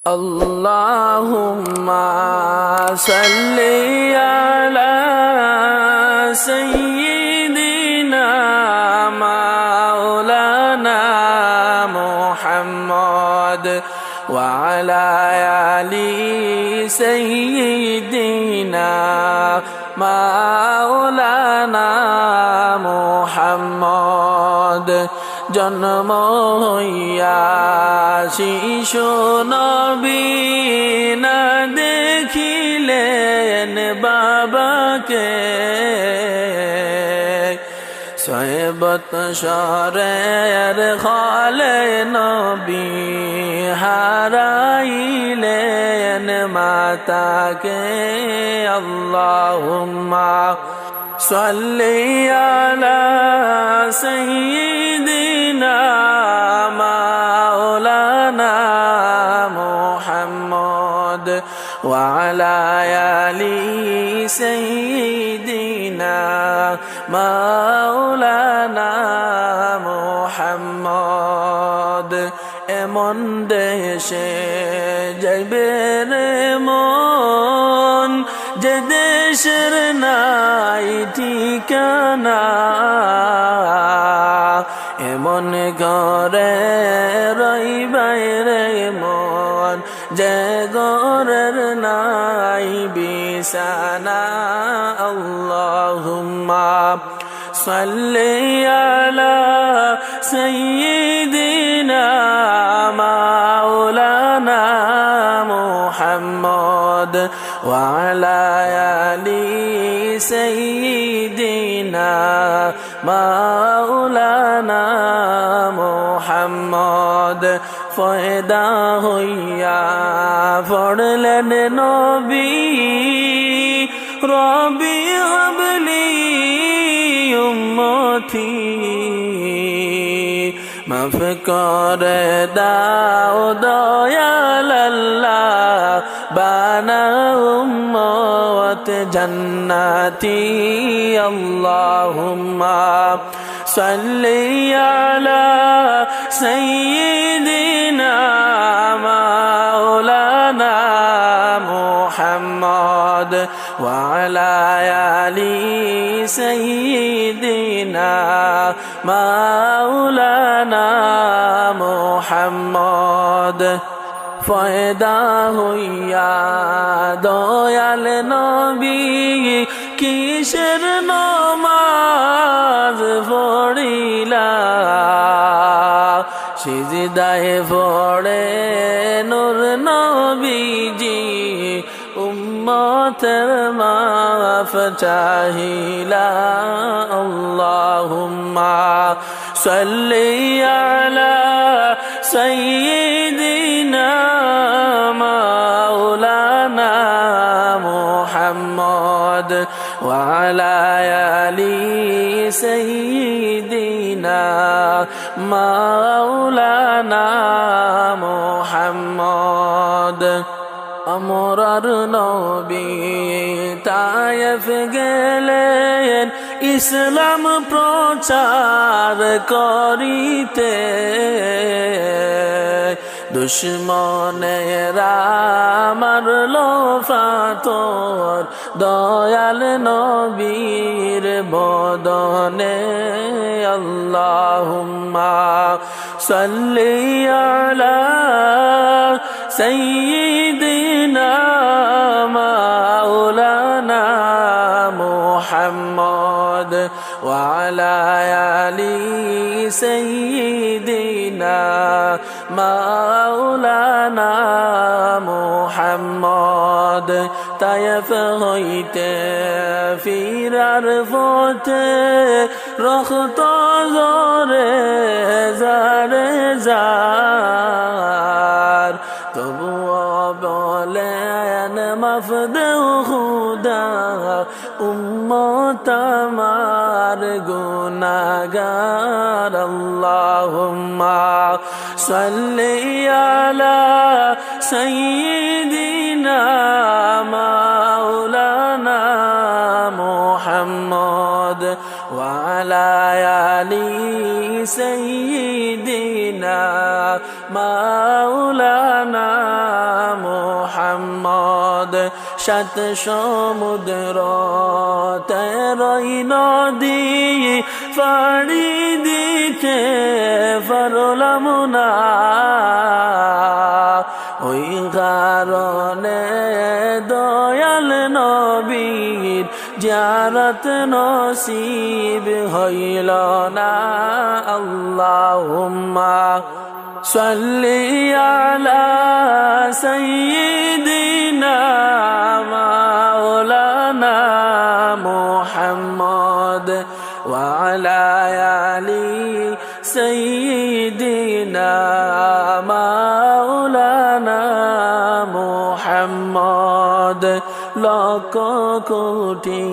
Allahumma salli ala sayyidina maulana Muhammad wa ala ali sayyidina maulana Muhammad জন্ম হইয়া শিশু নবী না দেখিলেন বাবাকে সয়বত সরের খলে নবী হারাইলেন মাতাকে আল্লাহুম্মা সাল্লি আলা সাইয়্যিদিনা মাওলানা মুহাম্মদ ওয়া আলা আলি সাইয়্যিদিনা মাওলানা মুহাম্মদ এমন দেশে যাইবে রে মন যে দেশের নাই ঠিকানা এমন ঘরে রইবাই রে মন যে ঘরের নাই বিছানা আল্লাহুম্মা সাল্লি আলা সাইয়্যিদিনা মাওলানা মুহাম্মদ ওয়া আলা আলি সাইয়্যিদিনা মাওলানা মুহাম্মদ ফয়দা হইয়া পড়লেন নবী রবি হাবলি উম্মতি মাফ করে দাও দয়াল আল্লাহ বানাও উম্মত জান্নাতি আল্লাহুম্মা সাল্লি আলা সাইয়্যিদিনা মাওলানা মুহাম্মদ ওয়া আলা আলি সাইয়্যিদিনা মাওলানা মুহাম্মদ ফয়দা হইয়া দয়াল নবী কিসের নমাজ পড়িলা সিজদায় পড়ে নূর নবীজি উম্মতের মাফ চাহিলা আল্লাহুম্মা সাল্লি আলা সাইয়্যিদিনা মাওলানা মুহাম্মদ ওয়া আলা আলি সাইয়্যিদিনা মাওলানা মুহাম্মদ আমরার নবী তায়েফ গেলেন ইসলাম প্রচার করিতে দুশ্মনেরা মারল ফাতর দয়াল নবীর বদনে আল্লাহুম্মা সাল্লি আলা সাইয়্যিদিনা মাওলানা মুহাম্মদ ওয়া আলা আলি সাইয়্যিদিনা মাওলানা মুহাম্মদ তায়েফ হইতে ফিরার পথে রক্ত ঝরে জারে জার তবুও বলেন মাফ দেও খুদা উম্মত আমার গুনাহগার আল্লাহুম্মা সাল্লি আলা সাইয়্যিদিনা মাওলানা মুহাম্মদ ওয়া আলা আলি সাইয়্যিদিনা মাওলানা মুহাম্মদ সাত সমুদ্র তেরোই নদী পাড়ি দিতে পারলাম না ওই কারণে দয়াল নবীর জিয়ারত নসিব হইল না আল্লাহুম্মা সাল্লি আলা সাইয়্যিদিনা মাওলানা মুহাম্মদ ওয়া আলা আলি সাইয়্যিদিনা মাওলানা মুহাম্মদ লক্ষ কোটি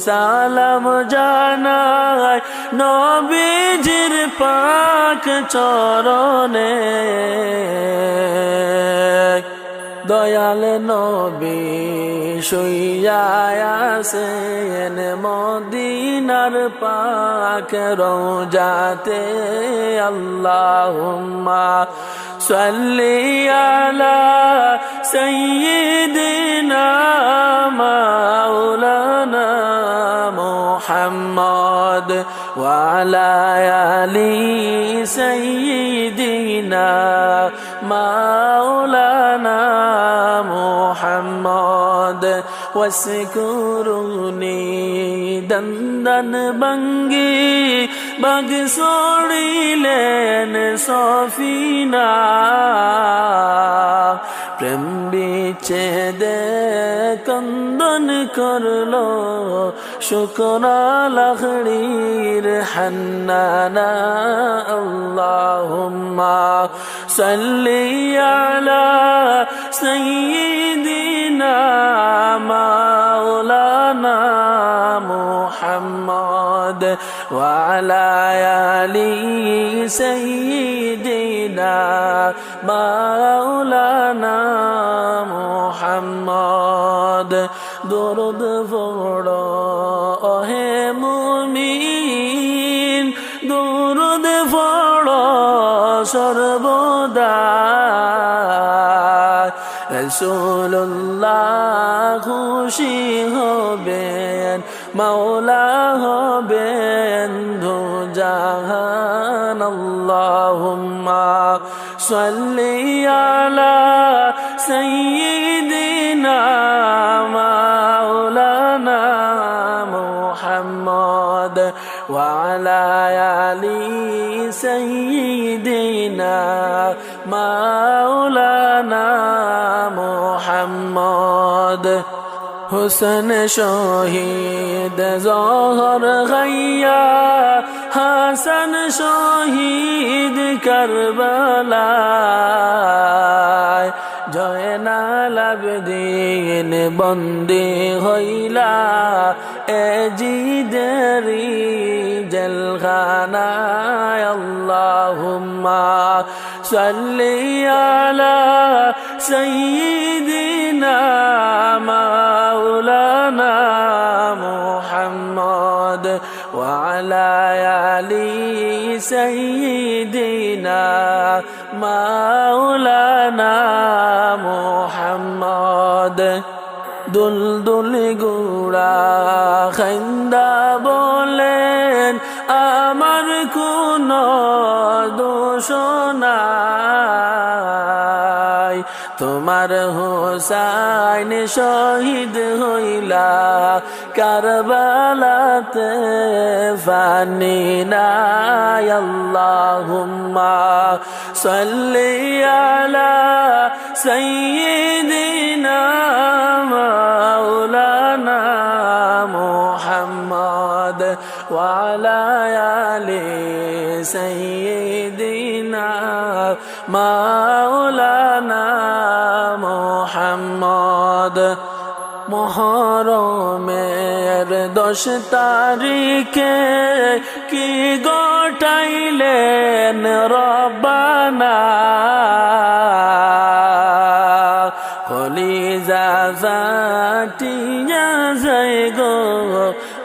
সালাম জানাই নবীজির পাক চরণে দয়াল নবী শুইয়া আছেন মদিনার পাক রওজাতে আল্লাহুম্মা সাল্লি আলা সাইয়্যিদিনা মাওলানা মুহাম্মদ ওয়া আলা আলি সাইয়্যিদিনা মাওলানা মুহাম্মদ ওয়াসকুরুনি দন্দন বঙ্গি বাগ সড়িলেন সফিনা প্রেম বিচ্ছেদে কন্দন করলো শুকনা লহড়ির হান্নানা আল্লাহুম্মা সাল্লি আলা সাইয়্যিদিনা মাওলানা মুহাম্মদ ওয়া আলা আলি সাইয়্যিদিনা মাওলানা মুহাম্মদ দরুদ পড়ো হে মুমিন দরুদ পড়ো সর্বদা রাসূলুল্লাহ খুশি হবেন মাওলা হবেন দু জাহান আল্লাহুম্মা সাল্লি আলা সাইয়্যিদিনা মাওলানা মুহাম্মদ ওয়া আলা আলি সাইয়্যিদিনা মাওলানা মুহাম্মদ হুসেন শহীদ জহর গাইয়া হাসান শহীদ কারবালায় জয়নাল আবেদিন বন্দী হইলা এজিদেরি জেলখানায় আল্লাহুম্মা সাল্লি আলা সাইয়্যিদিনা মাওলানা মুহাম্মদ ওয়া আলা আলি সাইয়্যিদিনা মাওলানা মুহাম্মদ দুলদুল গুড়া খাইন্দা বলেন আমার কোনো দোষ নাই তোমার হোসাইন শহীদ হইলা কারবালাতে ফানি নাই আল্লাহুম্মা সাল্লি আলা সাইয়্যিদিনা মাওলানা মুহাম্মদ ওয়া আলা আলি সাইয়্যিদিনা মাওলানা মুহাম্মদ মুহরমের 10 তারিখে কি গোটাইলেন রব্বানা কলিজা জাটিয়া যায় গো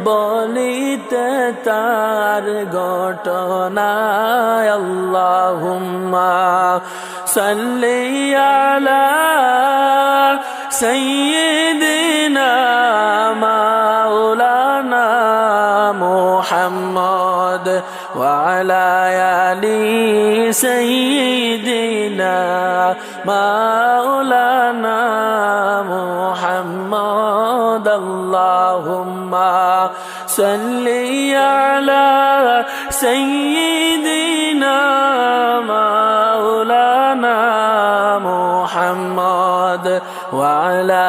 বলিতে তার ঘটনা আল্লাহুম্মা সাল্লি আলা سيدنا مولانا محمد وعلى آل سيدنا مولانا محمد اللهم صل على سيدنا مولانا محمد وعلى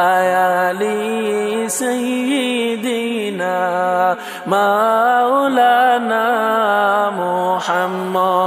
آل سيدنا مولانا محمد